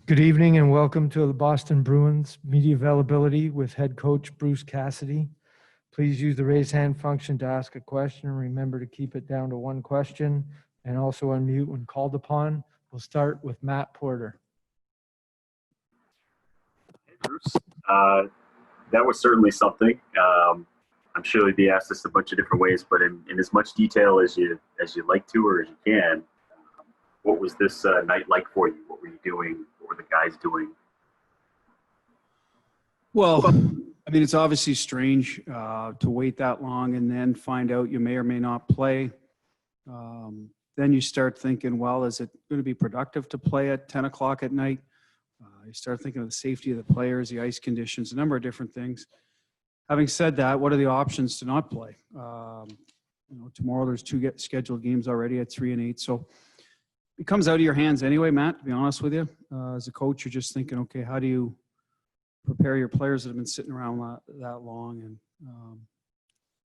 Good evening and welcome to the Boston Bruins media availability with head coach Bruce Cassidy. Please use the raise hand function to ask a question. Remember to keep it down to one question and also unmute when called upon. We'll start with Matt Porter. Hey, Bruce. That was certainly something. I'm sure you'd be asked this a bunch of different ways, but in as much detail as you'd like to or as you can, what was this night like for you? What were you doing? What were the guys doing? Well, I mean, it's obviously strange to wait that long and then find out you may or may not play. Then you start thinking, well, is it going to be productive to play at 10 o'clock at night? You start thinking of the safety of the players, the ice conditions, a number of different things. Having said that, what are the options to not play? Tomorrow there's two scheduled games already at 3 and 8. So it comes out of your hands anyway, Matt, to be honest with you. As a coach, you're just thinking, okay, how do you prepare your players that have been sitting around that long? And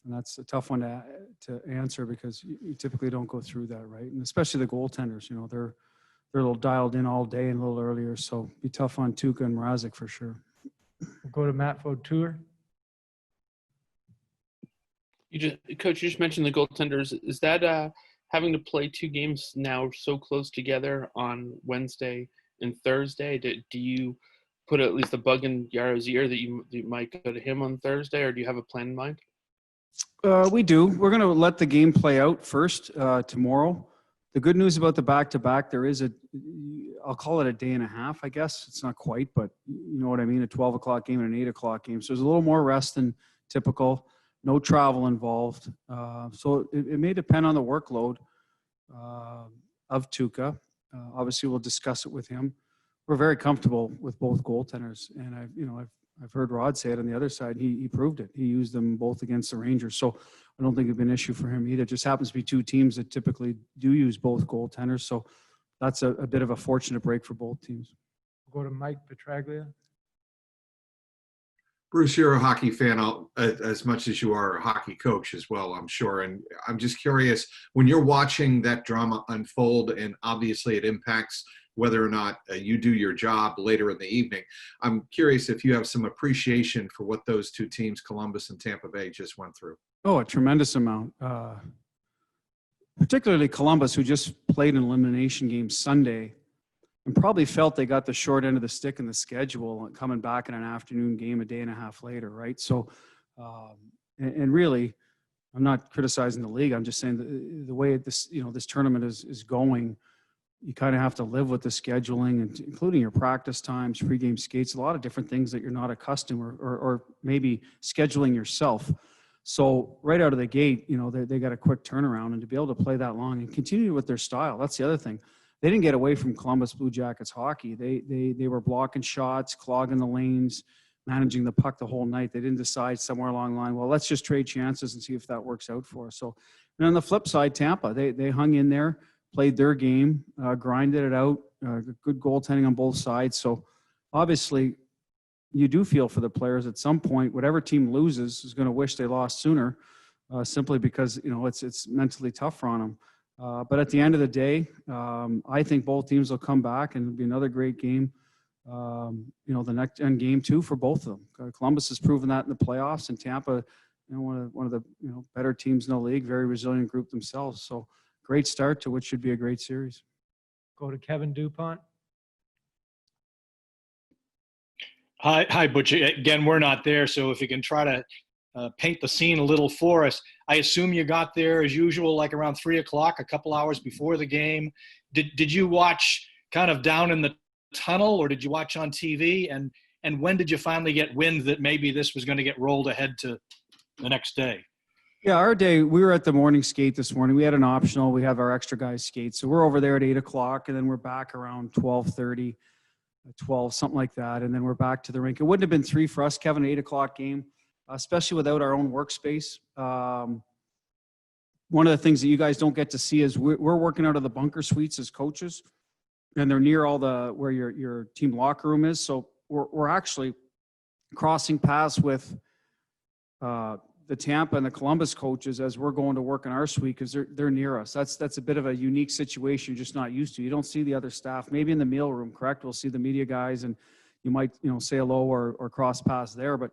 that's a tough one to answer because you typically don't go through that, right? And especially the goaltenders, they're a little dialed in all day and a little earlier. So be tough on Tuukka and Mrazek for sure. We'll go to Matt Fautour. Coach, you just mentioned the goaltenders. Is that having to play two games now so close together on Wednesday and Thursday? Do you put at least a bug in Yaro's ear that you might go to him on Thursday, or do you have a plan in mind? We do. We're going to let the game play out first tomorrow. The good news about the back-to-back, there is I'll call it a day and a half, I guess. It's not quite, but you know what I mean, a 12 o'clock game and an 8 o'clock game. So there's a little more rest than typical. No travel involved. So it may depend on the workload of Tuukka. Obviously, we'll discuss it with him. We're very comfortable with both goaltenders. And I've heard Rod say it on the other side. He proved it. He used them both against the Rangers. So I don't think it'd be an issue for him either. It just happens to be two teams that typically do use both goaltenders. So that's a bit of a fortunate break for both teams. We'll go to Mike Petraglia. Bruce, you're a hockey fan as much as you are a hockey coach as well, I'm sure. And I'm just curious, when you're watching that drama unfold, and obviously it impacts whether or not you do your job later in the evening, I'm curious if you have some appreciation for what those two teams, Columbus and Tampa Bay, just went through. Oh, a tremendous amount. Particularly Columbus, who just played an elimination game Sunday and probably felt they got the short end of the stick in the schedule coming back in an afternoon game a day and a half later, right? So, and really, I'm not criticizing the league. I'm just saying the way this tournament is going, you kind of have to live with the scheduling, and including your practice times, pregame skates, a lot of different things that you're not accustomed or maybe scheduling yourself. So right out of the gate, they got a quick turnaround, and to be able to play that long and continue with their style, that's the other thing. They didn't get away from Columbus Blue Jackets hockey. They were blocking shots, clogging the lanes, managing the puck the whole night. They didn't decide somewhere along the line, well, let's just trade chances and see if that works out for us. So, and on the flip side, Tampa, they hung in there, played their game, grinded it out, good goaltending on both sides. So obviously you do feel for the players at some point. Whatever team loses is going to wish they lost sooner, simply because, it's mentally tough on them. But at the end of the day, I think both teams will come back, and it'll be another great game. The next end game too for both of them. Columbus has proven that in the playoffs, and Tampa, one of the better teams in the league, very resilient group themselves. So great start to what should be a great series. Go to Kevin Dupont. Hi, Butch. Again, we're not there, so if you can try to paint the scene a little for us. I assume you got there as usual, like around 3 o'clock, a couple hours before the game. Did you watch kind of down in the tunnel, or did you watch on TV? And when did you finally get wind that maybe this was going to get rolled ahead to the next day? Yeah, our day, we were at the morning skate this morning. We had an optional. We have our extra guys skate. So we're over there at 8 o'clock, and then we're back around 12:30, 12, something like that. And then we're back to the rink. It wouldn't have been 3 for us, Kevin, an 8 o'clock game, especially without our own workspace. One of the things that you guys don't get to see is we're working out of the bunker suites as coaches, and they're near all where your team locker room is. So we're actually crossing paths with the the Tampa and the Columbus coaches as we're going to work in our suite because they're near us. That's a bit of a unique situation you're just not used to. You don't see the other staff. Maybe in the meal room, correct? We'll see the media guys and you might, say hello or cross paths there. But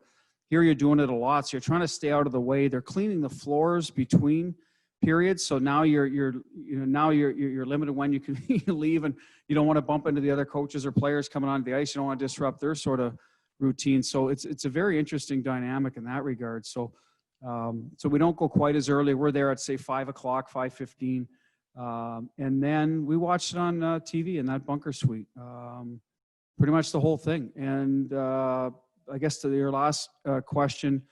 here you're doing it a lot. So you're trying to stay out of the way. They're cleaning the floors between periods. So now you're limited when you can leave, and you don't want to bump into the other coaches or players coming onto the ice. You don't want to disrupt their sort of routine. So it's a very interesting dynamic in that regard. So we don't go quite as early. We're there at say 5 o'clock, 5:15. And then we watched it on TV in that bunker suite, pretty much the whole thing. And I guess to your last question,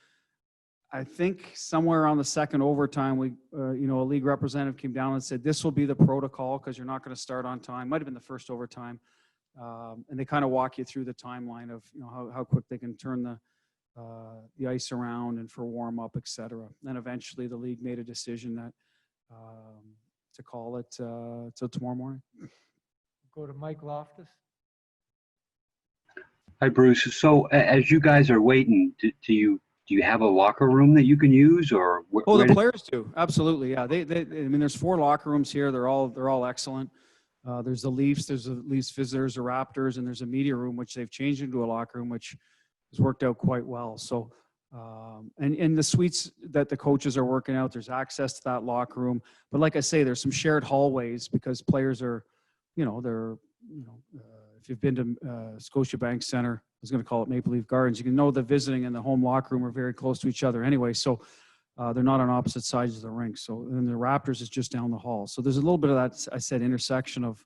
I think somewhere around the second overtime, a league representative came down and said, this will be the protocol because you're not going to start on time. Might have been the first overtime. And they kind of walk you through the timeline of, how quick they can turn the ice around and for warm up, et cetera. Then eventually the league made a decision that to call it till tomorrow morning. Go to Mike Loftus. Hi, Bruce. So as you guys are waiting, do you have a locker room that you can use, or? The players do. Absolutely. Yeah. There's 4 locker rooms here. They're all excellent. There's the Leafs, there's the Leafs visitors, the Raptors, and there's a media room, which they've changed into a locker room, which has worked out quite well. So, and the suites that the coaches are working out, there's access to that locker room. But like I say, there's some shared hallways because players are, if you've been to Scotiabank Center, I was going to call it Maple Leaf Gardens, you can know the visiting and the home locker room are very close to each other anyway. So they're not on opposite sides of the rink. So, and the Raptors is just down the hall. So there's a little bit of that, I said, intersection of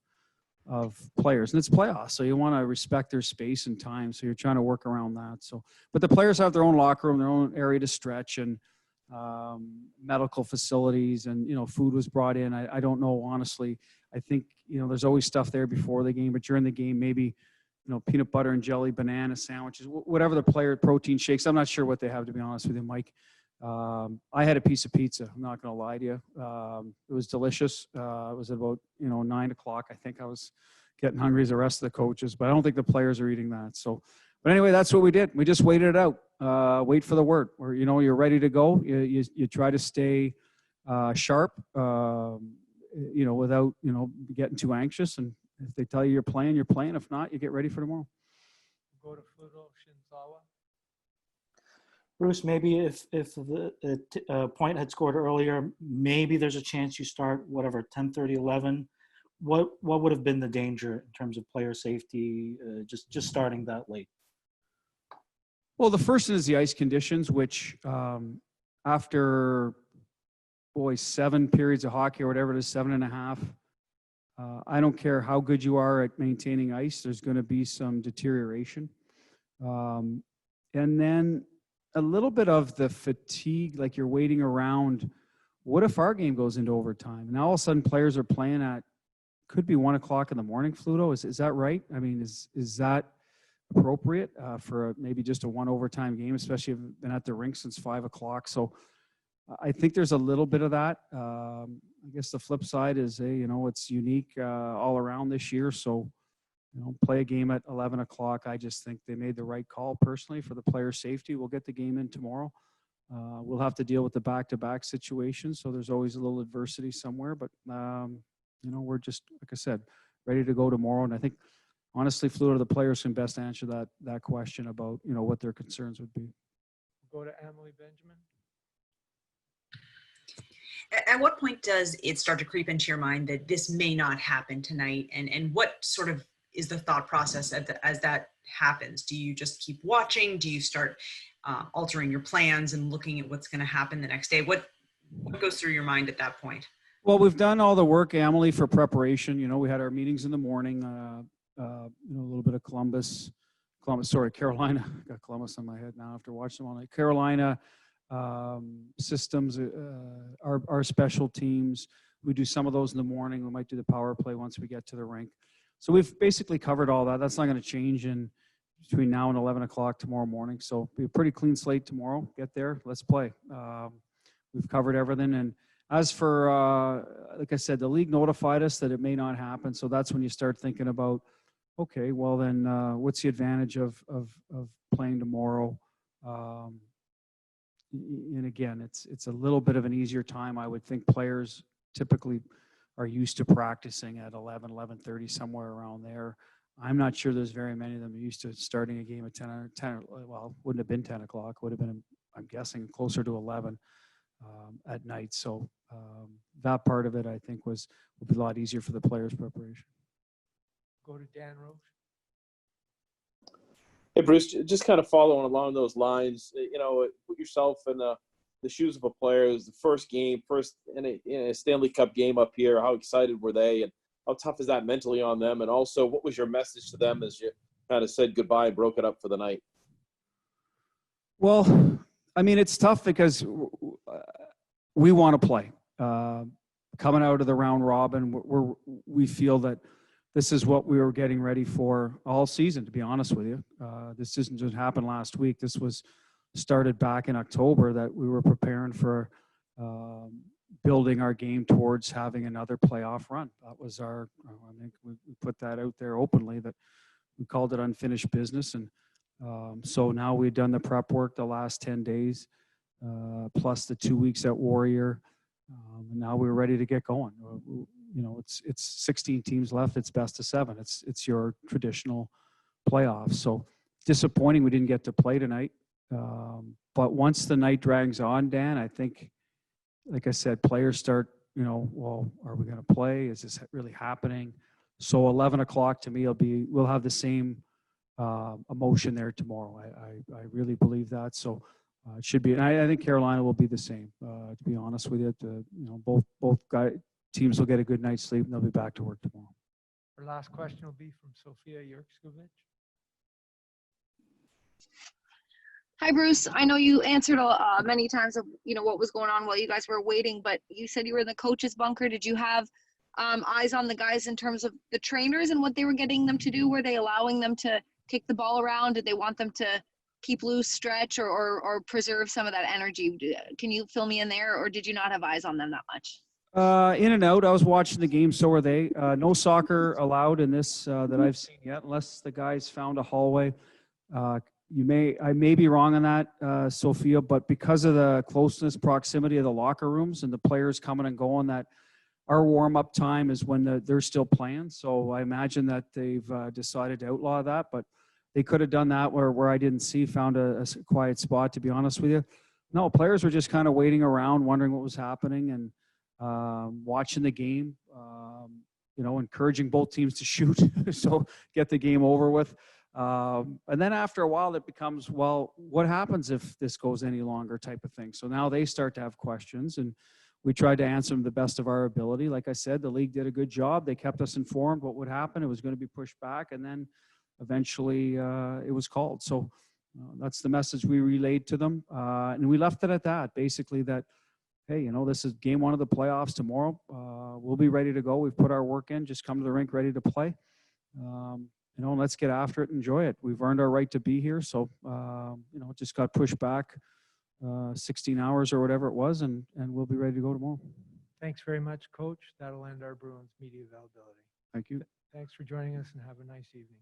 players, and it's playoffs. So you want to respect their space and time. So you're trying to work around that. So, but the players have their own locker room, their own area to stretch, and medical facilities, and, food was brought in. I don't know, honestly. I think, there's always stuff there before the game, but during the game, maybe, peanut butter and jelly, banana sandwiches, whatever the player, protein shakes. I'm not sure what they have, to be honest with you, Mike. I had a piece of pizza. I'm not going to lie to you. It was delicious. It was about, 9 o'clock. I think I was getting hungry as the rest of the coaches, but I don't think the players are eating that. So, but anyway, that's what we did. We just waited it out. Wait for the word where, you're ready to go. You try to stay sharp, without, getting too anxious. And if they tell you you're playing, you're playing. If not, you get ready for tomorrow. Go to Fluto Shinzawa. Bruce, maybe if the Point had scored earlier, maybe there's a chance you start 10:30, 11. What would have been the danger in terms of player safety, just starting that late? Well, the first is the ice conditions, which after 7 periods of hockey or whatever it is, 7.5. I don't care how good you are at maintaining ice. There's going to be some deterioration, and then a little bit of the fatigue, like you're waiting around. What if our game goes into overtime? Now all of a sudden players are playing at, could be 1 o'clock in the morning, Fluto. Is that right? I mean, is that appropriate for maybe just a 1 overtime game, especially if you've been at the rink since 5 o'clock? So I think there's a little bit of that. I guess the flip side is, it's unique all around this year. So, play a game at 11 o'clock. I just think they made the right call personally for the player safety. We'll get the game in tomorrow. We'll have to deal with the back-to-back situation. So there's always a little adversity somewhere, but we're just, like I said, ready to go tomorrow. And I think, honestly, Fluto, the players can best answer that question about, what their concerns would be. Go to Emily Benjamin. At what point does it start to creep into your mind that this may not happen tonight? And what sort of is the thought process as that happens? Do you just keep watching? Do you start altering your plans and looking at what's going to happen the next day? What goes through your mind at that point? Well, we've done all the work, Emily, for preparation. We had our meetings in the morning, a little bit of Carolina. I got Columbus on my head now after watching them all night. Carolina, systems, our special teams. We do some of those in the morning. We might do the power play once we get to the rink. So we've basically covered all that. That's not going to change in between now and 11 o'clock tomorrow morning. So be a pretty clean slate tomorrow. Get there. Let's play. We've covered everything. And as for, like I said, the league notified us that it may not happen. So that's when you start thinking about, okay, well then what's the advantage of playing tomorrow? and again, it's a little bit of an easier time. I would think players typically are used to practicing at 11:30, somewhere around there. I'm not sure there's very many of them used to starting a game at 10 or well, wouldn't have been 10 o'clock, would have been, I'm guessing, closer to 11 at night. So that part of it, I think, will be a lot easier for the players' preparation. Go to Dan Roche. Hey, Bruce, just kind of following along those lines, put yourself in the shoes of a player. It was the first game, in a Stanley Cup game up here. How excited were they, and how tough is that mentally on them? And also, what was your message to them as you kind of said goodbye and broke it up for the night? Well, I mean, it's tough because we want to play. Coming out of the round robin, we feel that this is what we were getting ready for all season, to be honest with you. This didn't just happen last week. This was started back in October, that we were preparing for building our game towards having another playoff run. That was I think we put that out there openly, that we called it unfinished business. And so now we've done the prep work the last 10 days, plus the 2 weeks at Warrior. And now we're ready to get going. It's 16 teams left. It's best of 7. It's your traditional playoffs. So disappointing we didn't get to play tonight. But once the night drags on, Dan, I think, like I said, players start, well, are we going to play? Is this really happening? So 11 o'clock to me we'll have the same emotion there tomorrow. I really believe that. So it should be, and I think Carolina will be the same. To be honest with you, both teams will get a good night's sleep and they'll be back to work tomorrow. Our last question will be from Sophia Yurkskovich. Hi, Bruce. I know you answered many times of what was going on while you guys were waiting, but you said you were in the coach's bunker. Did you have eyes on the guys in terms of the trainers and what they were getting them to do? Were they allowing them to kick the ball around? Did they want them to keep loose, stretch, or preserve some of that energy? Can you fill me in there, or did you not have eyes on them that much? In and out. I was watching the game, so were they. No soccer allowed in this that I've seen yet, unless the guys found a hallway. I may be wrong on that, Sophia, but because of the closeness, proximity of the locker rooms and the players coming and going, that our warm-up time is when they're still playing. So I imagine that they've decided to outlaw that, but they could have done that where I didn't found a quiet spot, to be honest with you. No, players were just kind of waiting around, wondering what was happening, and watching the game, encouraging both teams to shoot, so get the game over with. And then after a while, it becomes, well, what happens if this goes any longer type of thing. So now they start to have questions, and we tried to answer them the best of our ability. Like I said, the league did a good job. They kept us informed what would happen. It was going to be pushed back, and then eventually it was called. So that's the message we relayed to them. And we left it at that, basically, that, hey, this is game 1 of the playoffs tomorrow. We'll be ready to go. We've put our work in. Just come to the rink ready to play. Let's get after it and enjoy it. We've earned our right to be here. So, it just got pushed back 16 hours or whatever it was, and we'll be ready to go tomorrow. Thanks very much, Coach. That'll end our Bruins media availability. Thank you. Thanks for joining us, and have a nice evening.